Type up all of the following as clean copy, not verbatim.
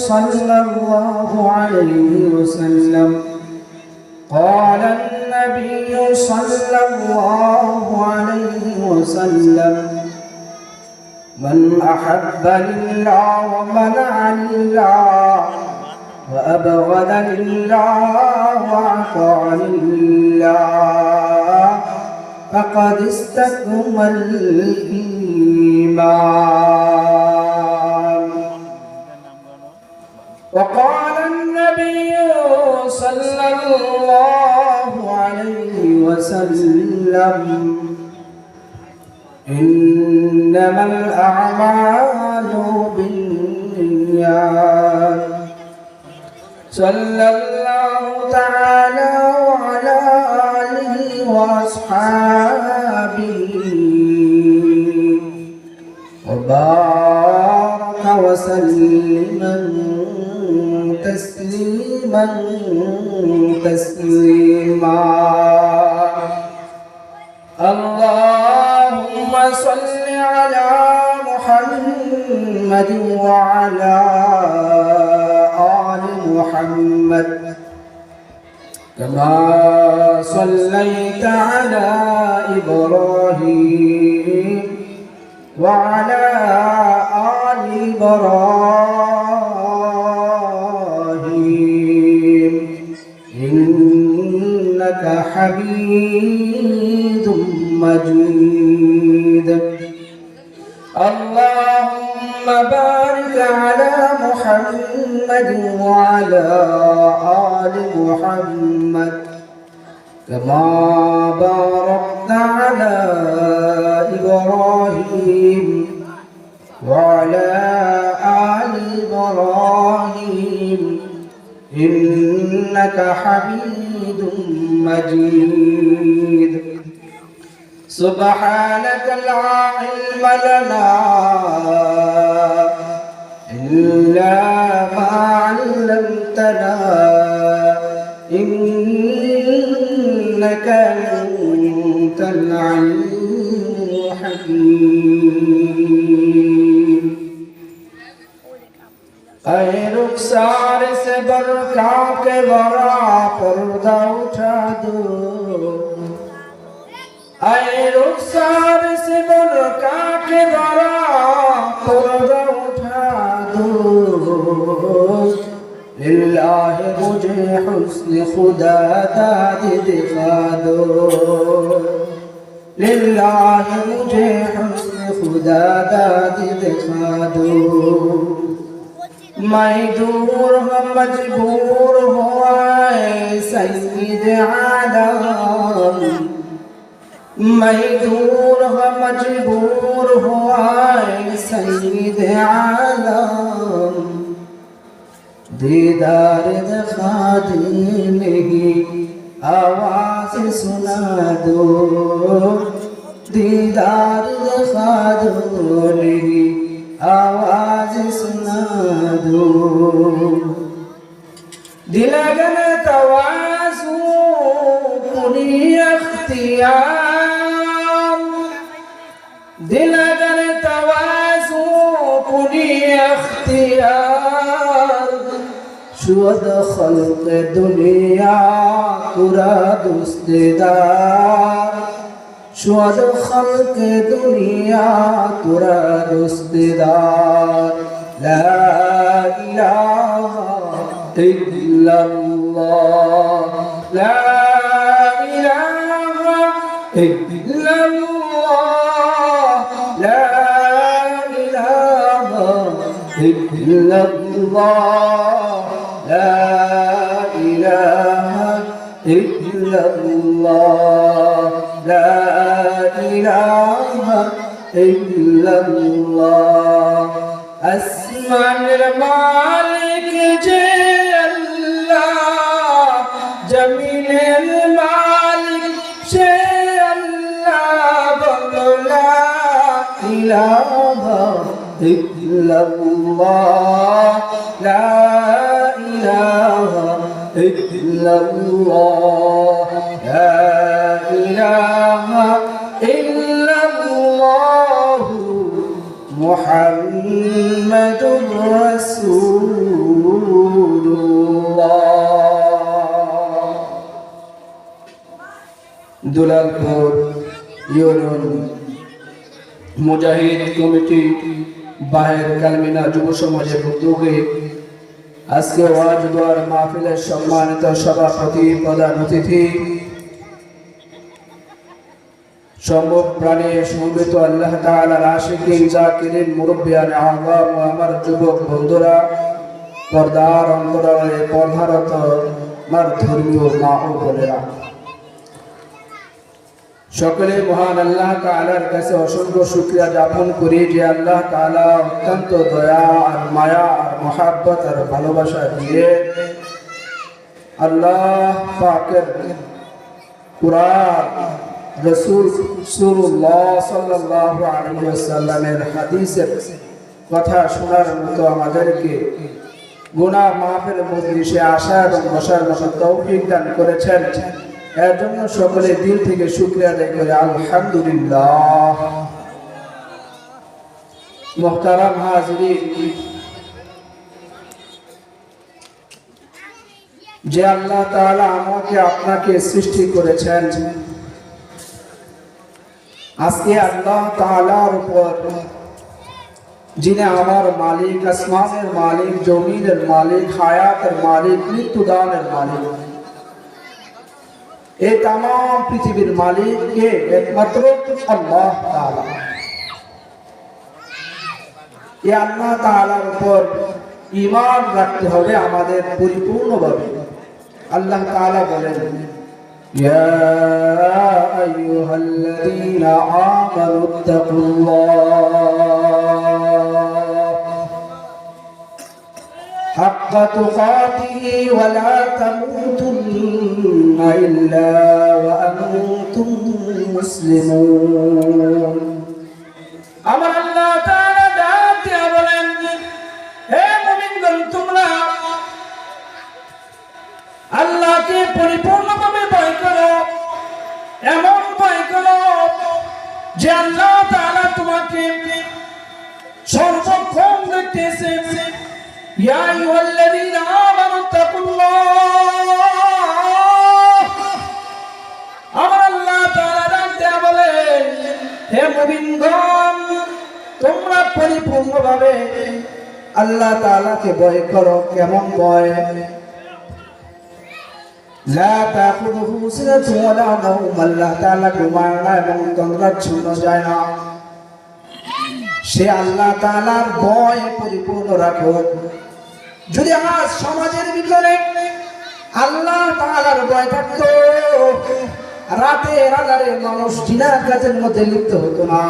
صلى الله عليه وسلم قال النبي صلى الله عليه وسلم من أحب لله ومنع لله وأبغض لله وعطى لله فقد استكمل الإيمان. وقال النبي صلى الله عليه وسلم إنما الأعمال بالنيات. صلى الله تعالى وعلى آله وأصحابه وبارك وسلم تسليما تسليما. اللهم صل على محمد وعلى آل محمد كما صليت على إبراهيم وعلى آل إبراهيم إنك حميد مجيد. اللهم بارك على محمد وعلى آل محمد كما باركت على إبراهيم وعلى آل إبراهيم إنك حميد مجيد. سبحانك لا علم لنا إلا ما علمتنا إنك أنت العليم الحكيم. اے رخسار سے برقع کے ورا پردہ اٹھا دو. اے رخسار سے برقع کے ورا پردہ اٹھا دو. للہ مجھے حسن خدا داد دکھا دو. للہ مجھے حسن خدا داد دکھا دو. میں دور ہوں مجبور ہوا اے سید عالم. میں دور ہوں مجبور ہوا اے سید عالم. دیدار دکھا دے میری آواز سنا دو. دیدار دکھا دو میری آواز سنا دو. دل اگر توازو کنی اختیار. دل اگر توازو کنی اختیار. شد خلق دنیا ترا دوست دار. شد خلق دنیا ترا دوست دار. لا إله إلا الله. لا إله إلا الله. لا إله إلا الله. لا إله إلا الله. لا إله إلا الله. أسمع المالك جي الله. جميل المالك شي الله. لا إله إلا الله. لا إله إلا الله. لا إله إلا الله محمد رسول Dulalpur union মুজাহিদ committee বাহের কালমিনা যুব সমাজের উদ্যোগে আজকে ওয়াজ দোয়ার মাহফিলের সম্মানিত সভাপতি প্রধান অতিথি সম্ভব প্রাণী সমবেত আল্লাহ তাআলার আশিকিন জাকিরিন মুরব্বিয়ান আওয়াম ও আমার যুবক বন্ধুরা, পর্দার অন্তরালে পর্দারত আমার ধর্মীয় মা ও বোনেরা, সকলে মহান আল্লাহ তাআলার কাছে অসংখ্য শুকরিয়া জ্ঞাপন করি যে আল্লাহ তাআলা অত্যন্ত দয়া আর মায়া আর মহাব্বত আর ভালোবাসা দিয়ে আল্লাহ পাকের কুরআন রাসূলুল্লাহ সাল্লাল্লাহু আলাইহি ওয়াসাল্লামের হাদিসের কথা শোনার মতো আমাদেরকে গুনাহ মাফের মজলিসে আসা এবং বসার মতো তৌফিক দান করেছেন। এর জন্য সকলে দিল থেকে শুকরিয়া আদায় করে আলহামদুলিল্লাহ। মুহতারাম হাজিরিন, যে আল্লাহ তাআলা আমাকে আপনাকে সৃষ্টি করেছেন, আজকে আল্লাহ তাআলার উপর যিনি আমার মালিক, আসমানের মালিক, জমিনের মালিক, হায়াতের মালিক, মৃত্যুদানের মালিক, এই তাম পৃথিবীর মালিক কে? একমাত্র আল্লাহ তাআলা। এই আল্লাহ তাআলার উপর ঈমান রাখতে হবে আমাদের পরিপূর্ণভাবে। আল্লাহ তাআলা বলেন, ইয়া আইয়ুহাল্লাযীনা আমানুত্তাকুল্লাহ হাক্কা তুকাতিহি ওয়া লা তামুতুন্না ইল্লা ওয়া আনতুম মুসলিমুন। আমার আল্লাহ তাআলা ডাকতে বলেন, হে মুমিনগণ, তোমরা আল্লাহকে পরিপূর্ণভাবে ভয় করো, এমন ভয় করো যে আল্লাহ তাআলা তোমাকে সর্বক্ষণ দেখতেছে। ইয়া আইয়ুহাল্লাযীনা আমানুত্তাকুল্লাহ, আমার আল্লাহ তাআলা ডাকতে বলেন, হে মুমিনগণ, তোমরা পরিপূর্ণভাবে আল্লাহ তাআলাকে ভয় করো। কেমন ভয়? লা তাখুযুহু সিনাতুন ওয়া লা নাওম, আল্লাহ তাআলা ঘুমায় না এবং তন্দ্রাচ্ছন্ন যায় না। সে আল্লাহ তাআলার ভয় পরিপূর্ণ রাখো। যদি আজ সমাজের ভিতরে আল্লাহ তাআলার ভয় থাকতো, রাতের আঁধারে মানুষ জিনার কাজের মধ্যে লিপ্ত হতো না।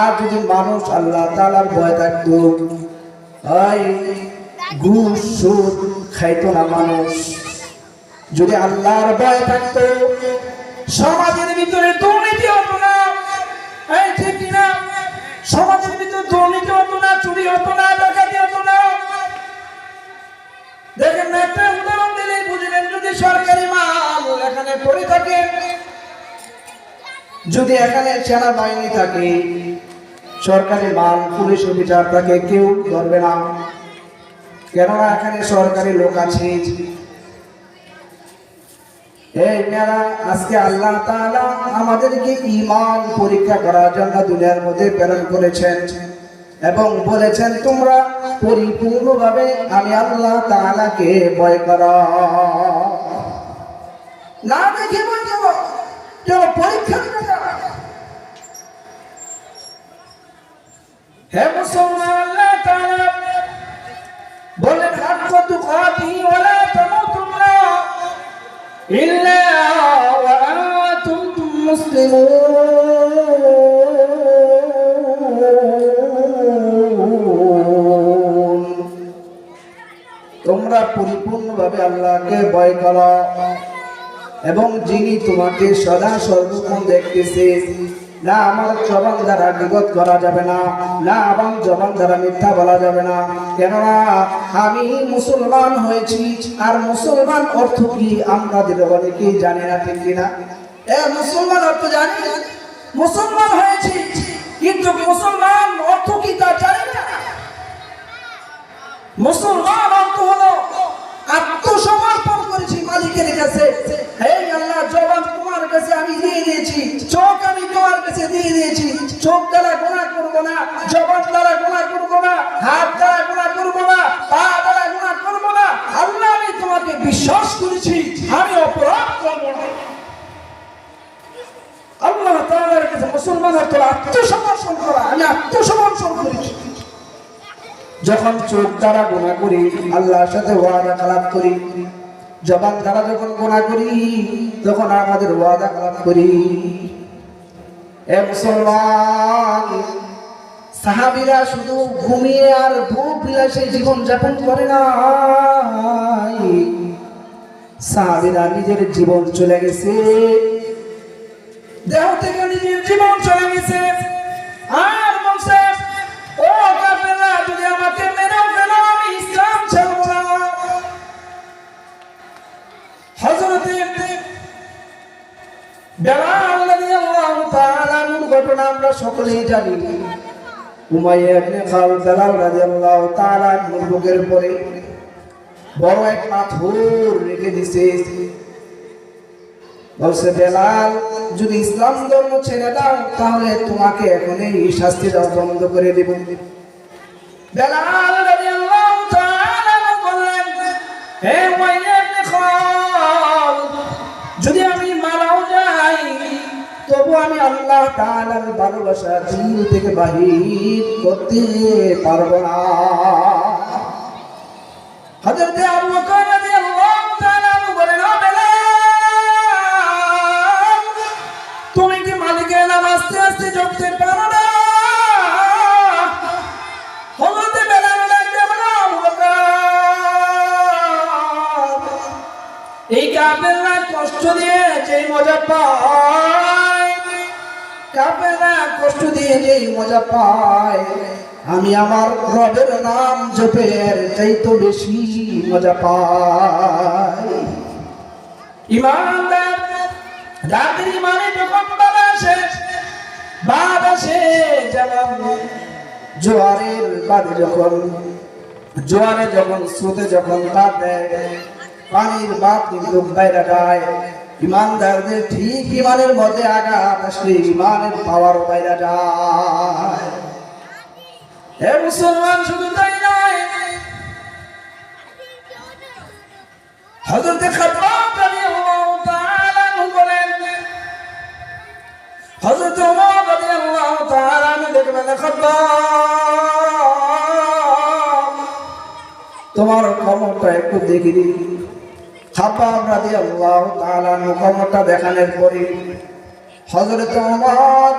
আর যদি মানুষ আল্লাহ তাআলার ভয় থাকতো, ঘুষ সুদ খাইতো না মানুষ। যদি আল্লাহর ভয় থাকতো, সমাজের ভিতরে দুর্নীতি হতো না। ঠিক না? সমাজের ভিতরে দুর্নীতি হতো না, চুরি হতো না, ডাকাতি হতো না। দেখেন না, একটা উদাহরণ দিলেই বুঝলেন। যদি সরকারি মাল এখানে পড়ে থাকে, যদি এখানে সেনাবাহিনী থাকে, সরকারি মাল, পুলিশ অফিসার থাকে, কেউ ধরবে না, কেননা এখানে সরকারি লোক আছে। এই মেয়েরা, আজকে আল্লাহ তাআলা আমাদেরকে ঈমান পরীক্ষা করার জন্য দুনিয়ার মধ্যে প্রেরণ করেছেন এবং বলেছেন, তোমরা পরিপূর্ণভাবে আমি আল্লাহ তাআলাকে ভয় করো। না দেখে ভয় করো, চলো পরীক্ষা করো। হে মুসলমান, আল্লাহ তাআলা বলেন, হাক্কা তুকাতিহি ওয়া লা তামুতুন্না ইল্লা ওয়া আনতুম মুসলিমুন। তোমরা পরিপূর্ণভাবে আল্লাহকে ভয় করো এবং যিনি তোমাকে সদা সর্বক্ষণ দেখতেছে। না আমার জবান দ্বারা বিগত করা যাবে না, না আমার জবান দ্বারা মিথ্যা বলা যাবে না। কেননা আমি মুসলমান হয়েছি, আর মুসলমান অর্থ কি আমাদের অনেকেই জানে না, ঠিক কিনা? মুসলমান অর্থ জানি, মুসলমান হয়েছি, কিন্তু মুসলমান অর্থ কি তা জানি না। মুসলমান অর্থ হলো আত্মসমর্পণ করেছি মালিকের কাছে। হে আল্লাহ, জবান তোমার কাছে আমি দিয়ে দিয়েছি, চোখ আমি তোমার কাছে দিয়ে দিয়েছি। চোখ দ্বারা গুনাহ করবো না, জবান দ্বারা গুনাহ করবো না, হাত দ্বারা গুনাহ করবো না, পা দ্বারা গুনাহ করবো না। আল্লাহ আমি তোমাকে বিশ্বাস করেছি, আমি অপরাধ করবো না। আল্লাহ তাআলার কাছে মুসলমানের তোরা আত্মসমর্পণ করা, আমি আত্মসমর্পণ করেছি। যখন চোখ দ্বারা গুনাহ করি, আল্লাহর সাথে ওয়াদা কালাপ করি, জবান দ্বারা যখন গুনাহ করি, তখন আমাদের ওয়াদা কালাপ করি। এ মুসলমান, সাহাবীরা শুধু ঘুমিয়ে আর ভোগ বিলাসে জীবন যাপন করে না, সাহাবীরা নিজের জীবন চলে গেছে, দেহ থেকে নিজের জীবন চলে গেছে। আর বলছে, ও কাফেররা, যদি আমাকে মেরেও ফেলো আমি ইসলাম ছাড়ব না। হযরত বেলাল রাদিয়াল্লাহু তাআলা এর ঘটনা আমরা সকলেই জানি। উমাইয়া ইবনে খালদ বেলাল রাদিয়াল্লাহু তাআলা এর বুকের উপরে বড় এক পাথর রেখে দিয়েছে। বলছে, বেলাল, যদি ইসলাম ধর্ম ছেড়ে দাও তাহলে তোমাকে এখনই শাস্তি দেওয়া বন্ধ করে দেব। বেলাল রাদিয়াল্লাহু তাআলা বললেন, হে উমাইয়া ইবনে খালদ, যদি আমি মারাও যাই তবু আমি আল্লাহ তাআলার ভালোবাসা দিল থেকে বাহির করতে পারবো না। হযরত আবু বকর রাদিয়াল্লাহু তাআলা বলেন, ও বেলাল, তুমি কি মালিকের নাম আস্তে আস্তে জপতে পারো না? হযরত বেলাল বলেন, আবু বকর, এই কাফেররা কষ্ট দিয়ে যে মজা পায়, কাফেররা কষ্ট দিয়ে যে মজা পায়, আমি আমার রবের নাম জপের চাইতে বেশি মজা পাই। ইমানদার রাতের ইমানে যখন বাদ আসে যেমন জোয়ারের বাদে জোয়ারে যখন স্রোতে যখন বাদ দেয়, পানির বাদ কিন্তু বাইরে যায়। ইমানদারদের ঠিক ইমানের মধ্যে আঘাত আসলে ইমানের পাওয়ার বাইরে যায়। হে মুসলমান, শুধু তাই নয়, হযরত খাব্বাব রাদিয়াল্লাহু তাআলা বলেন, হযরত ওমর রাদিয়াল্লাহু তাআলা দেখবেন, খাব্বাব, তোমার কমরটা একটু দেখি দিই। খাব্বাব রাদিয়াল্লাহু তাআলা কমরটা দেখানোর পরে হযরত ওমর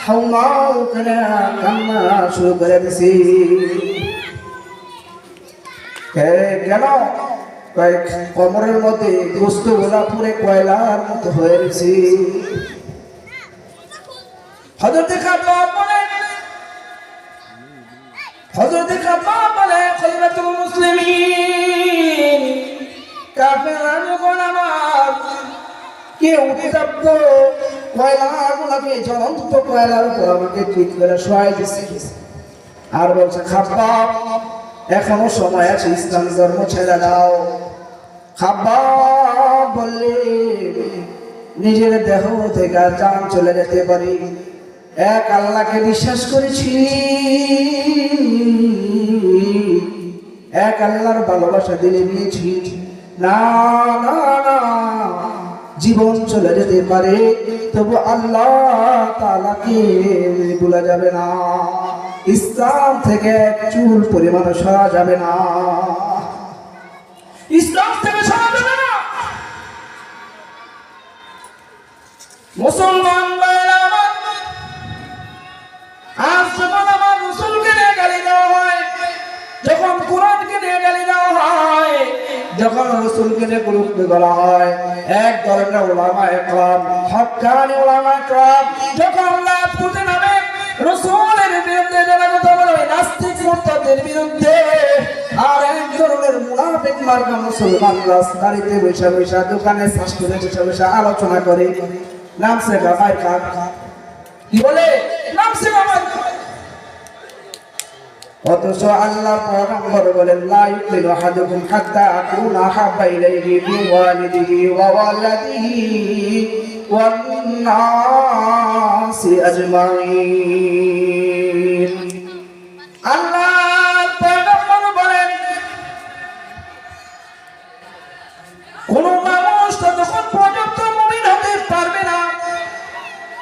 হাউমাউ করে কান্না শুরু করে দিছি। কেন? কমরের মধ্যে গোস্ত গোলা পুরে কয়লার মতো হয়ে গেছি। হযরত খাব্বাব বলে, খলিফাতুল মুসলিমিন, কাফেররা যখন আমার কেউ উত্তপ্ত কয়লাগুলোকে জ্বলন্ত কয়লার উপর আমাকে ঠিক করে শোয়াই দিচ্ছে, আর বলছে, খাব্বাব, এখনো সময় আছে, ইসলাম ধর্ম ছেড়ে দাও। খাব্বাব বললে, নিজের দেহ থেকে জান চলে যেতে পারি, এক আল্লাহকে বিশ্বাস করেছি, এক আল্লাহর ভালোবাসা দিলে নিয়েছি, না না না, জীবন চলে যেতে পারে তবু আল্লাহ তাআলাকে ভুলা যাবে না, ইসলাম থেকে এক চুল পরিমাণ সরা যাবে না, ইসলাম থেকে সরা যাবে না। মুসলমান ভাইরা আমার, আজ যখন আমার রাসূলকে নিয়ে গালি দেওয়া হয়, যখন কোরআনকে নিয়ে গালি দেওয়া হয়, যখন রাসূলকে নিয়ে কুলুক্তি করা হয়, এক ধরনের উলামায়ে কেরাম, হক্কানি উলামায়ে কেরাম যখন লাভ করতে নামে রাসূলের বিরুদ্ধে যারা কথা বলে, নাস্তিক মুরতাদের বিরুদ্ধে, আর এক ধরনের মুনাফিক মার্কা মুসলমান রাস্তারিতে বসে বসে, দোকানে শাস্ত্রে বসে বসে আলোচনা করে, নামছে গামাই খান, কি বলে, নামছে গামাই। অথচ আল্লাহ পয়গম্বর বলেন, লা ইউমিনু আহাদুকুম হাত্তা আকুনা আহাব্বা ইলাইহি মিন ওয়ালিদিহি ওয়া ওয়ালাদিহি والناس أجمعين আল্লাহ পয়গম্বর বলেন কোন মানুষ ততক্ষণ পর্যন্ত মুমিন হতে পারবে না,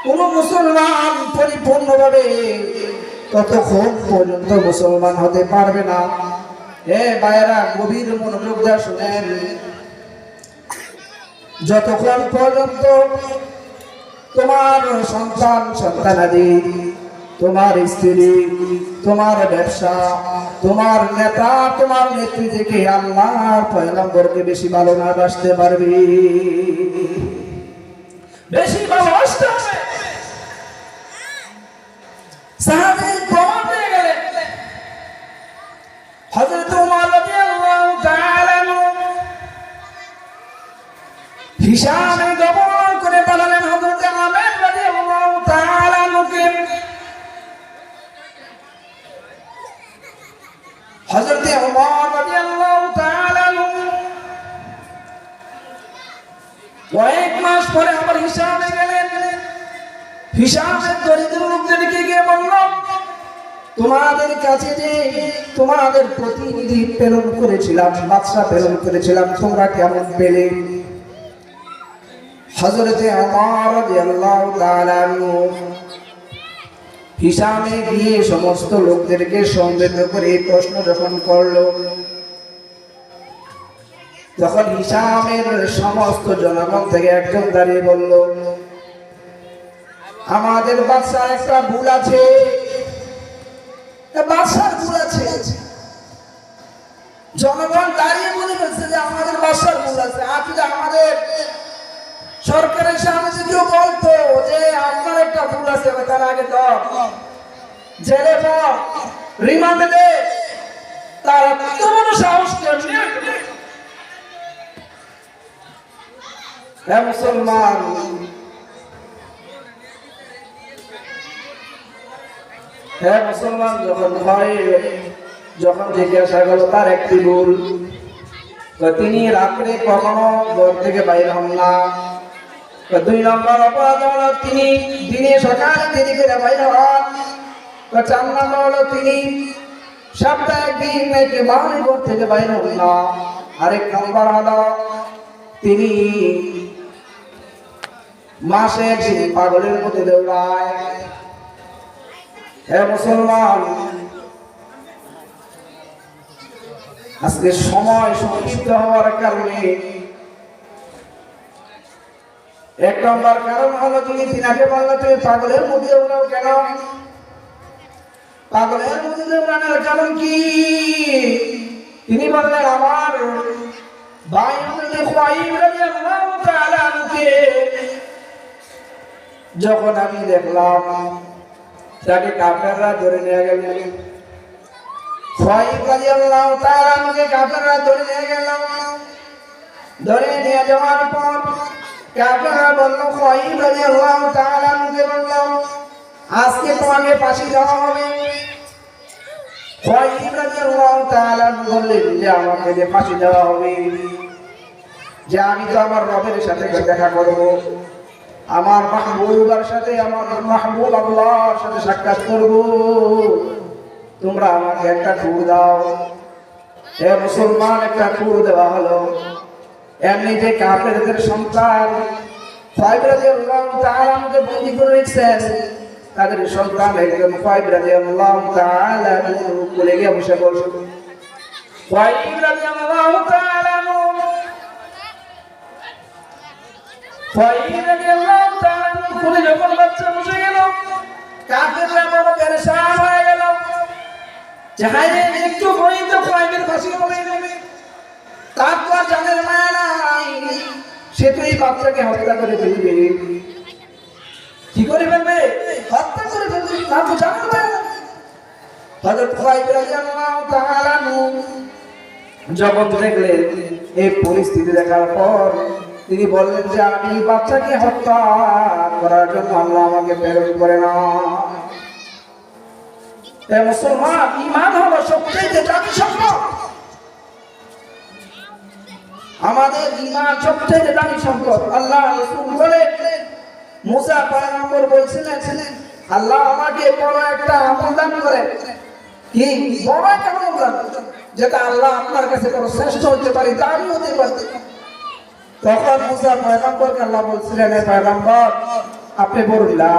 কোন মুসলমান পরিপূর্ণভাবে ততক্ষণ পর্যন্ত মুসলমান হতে পারবে না। হে ভাইরা, গভীর মনোযোগ দিয়ে শুনেন, যতক্ষণ পর্যন্ত তোমার সন্তান সন্তানাদি, তোমার স্ত্রী, তোমার ব্যবসা, তোমার নেতা, তোমার নেত্রী থেকে আল্লাহর পয়গম্বরকে বেশি ভালো না বাসতে পারবি, বেশি ভালোবাসতে হবে। সাহাবী প্রমাণ পেয়ে গেলেন। হযরত ওমর রাদিয়াল্লাহু তাআলা হিশামে গমন করে পাঠালেন হযরত আমের রাদিয়াল্লাহু তাআলা কে। হযরত ওমর রাদিয়াল্লাহু তাআলা কয়েক মাস পরে আবার হিশামে গেলেন। হিশামের দরিদ্র লোকদেরকে গিয়ে বলল, তোমাদের কাছে যে তোমাদের প্রতিনিধি প্রেরণ করেছিলাম, বাদশা প্রেরণ করেছিলাম, তোমরা কেমন পেলে? হযরতে ওমর রাদিয়াল্লাহু তাআলা হিশামে গিয়ে সমস্ত লোকদেরকে সম্মিলিত করে প্রশ্ন যখন করলো, তখন হিশামের সমস্ত জনগণ থেকে একজন দাঁড়িয়ে বলল, আমাদের বাদশার একটা ভুল আছে, বাদশার ভুল আছে। জনগণ দাঁড়িয়ে বলে বলছে যে আমাদের বাদশার ভুল আছে। আর যদি আমাদের সরকারের সামনে যদি বলতো যে আপনার একটা ভুল আছে, তার আগে তো জেলে পর রিমান্ডে দে, তার এত বড় সাহস কেমনে? হে মুসলমান, হে মুসলমান, যখন জিজ্ঞাসা করলো তার একটি ভুল, তিনি রাত্রে কখনো ঘর থেকে বাইরে হন না। 2 নম্বর অপরাধ হলো তিনি দিনে সকালে দেরি করে বাইরে হন। 4 নম্বর হলো তিনি সপ্তাহে একদিন নাকি বাড়ি ঘর থেকে বাইরে হন না। আরেক নম্বর হলো তিনি মাসে একদিন পাগলের মধ্যে দৌড়ায়। হে মুসলমান, আজকে সময় সংক্ষিপ্ত হওয়ার কারণে 1 নম্বর কারণ হলো তিনি তিনাকে বললো, তুমি পাগলের মধ্যে দৌড়াও কেন? পাগলের মধ্যে দৌড়ানোর কারণ কি? তিনি বললেন, আমার ভাই খুয়াইব রাদিয়াল্লাহু তাআলা আনহুকে যখন আমি দেখলাম তাকে কাফেররা ধরে নিয়ে গেল। খুয়াইব রাদিয়াল্লাহু তাআলা আনহুকে কাফেররা ধরে নিয়ে গেল। ধরে নিয়ে যাওয়ার পর কাফেররা বলল, খুয়াইব রাদিয়াল্লাহু তাআলা আনহুকে বলল, আজকে তোমাকে ফাঁসি দেওয়া হবে। খুয়াইব রাদিয়াল্লাহু তাআলা আনহু বললেন যে আমাকে যে ফাঁসি দেওয়া হবে, যে আমি তো আমার রবের সাথে দেখা করব, আমার মাহবুবের সাথে, আমার মাহবুব আল্লাহর সাথে সাক্ষাৎ করব, তোমরা আমাকে একটা টুর দাও। হে মুসলমান, একটা টুর দেওয়া হলো। এমনিতে কাফেরদের সন্তান খুয়াইব রাদিয়াল্লাহু তাআলা আনহুকে বন্দী করে রেখেছেন। তাদের সন্তান একজন খুয়াইব রাদিয়াল্লাহু তাআলা আনহু কোলে গিয়ে বসে বলল, খুয়াইব রাদিয়াল্লাহু তাআলা আনহু কোলে যখন বাচ্চা বসে গেল, কাফেররা বড় পেরেশান হয়ে গেল। চাইলে একটু পরেই তো খুয়াইবের ফাঁসি হবে, তার তো আর জানের মায়া নাই, সে তো এই বাচ্চাকে হত্যা করে ফেলবে। কি করে ফেলবে? হত্যা করে ফেলবে, তার তো জানের মায়া নাই। হযরত খুয়াইব রাদিয়াল্লাহু তাআলা আনহু যখন দেখলেন এই পরিস্থিতি দেখার পর তিনি বললেন যে আমি বাচ্চাকে হত্যা করার জন্য আল্লাহ আমাকে প্রেরণ করে না। মুসলমান, ঈমান হলো সবচেয়ে দামি সম্পদ। আমাদের ঈমান সবচেয়ে দামি সম্পদ। আল্লাহ রাসূল বলেন, মুসা পয়গম্বর বলছিলেন আল্লাহ আমাকে বড় একটা আমল দান করে, কি বড় একটা আমল দান, যেটা আল্লাহ আপনার কাছে বড় শ্রেষ্ঠ হতে পারি, দামি হতে পারে। তখন মুসা পয়গম্বরকে আল্লাহ বলছিলেন, হে পয়গম্বর আপনি বলুন লা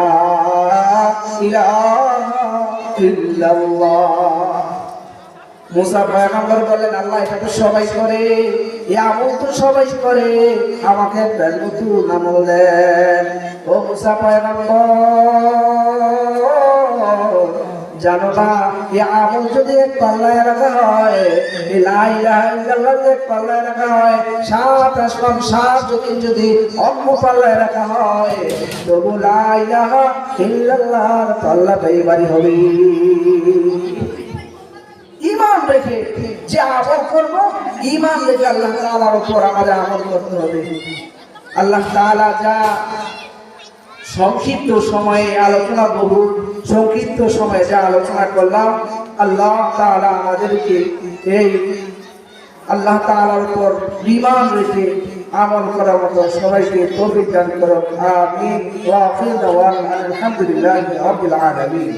ইলাহা ইল্লাল্লাহ। মুসা পয়গম্বর বললেন আল্লাহ এটা তো সবাই করে, এই আমল তো সবাই করে, আমাকে একটা নতুন আমল দেন। ও মুসা পয়গম্বর জানো না এই আমল যদি এক পাল্লায় রাখা হয়, এই লা ইলাহা ইল্লাল্লাহ এক পাল্লায় রাখা হয়, সাত আসমান সাত জমিন যদি অন্য পাল্লায় রাখা হয়, তবু লা ইলাহা ইল্লাল্লাহর পাল্লাটাই ভারী হবে। ঈমান রেখে যে আমল করব, ঈমান রেখে আল্লাহ তাআলার উপর আমাদের আমল করতে হবে। আল্লাহ তাআলা যা সংক্ষিপ্ত সময়ে আলোচনা, বহু সংক্ষিপ্ত সময়ে যা আলোচনা করলাম, আল্লাহ তাআলা আমাদেরকে এই আল্লাহ তাআলার উপর ঈমান রেখে আমল করার মতো সবাইকে তৌফিক দান করুন। আমিন। ওয়া আখিরু দাওয়ানা আলহামদুলিল্লাহি রাব্বিল আলামিন।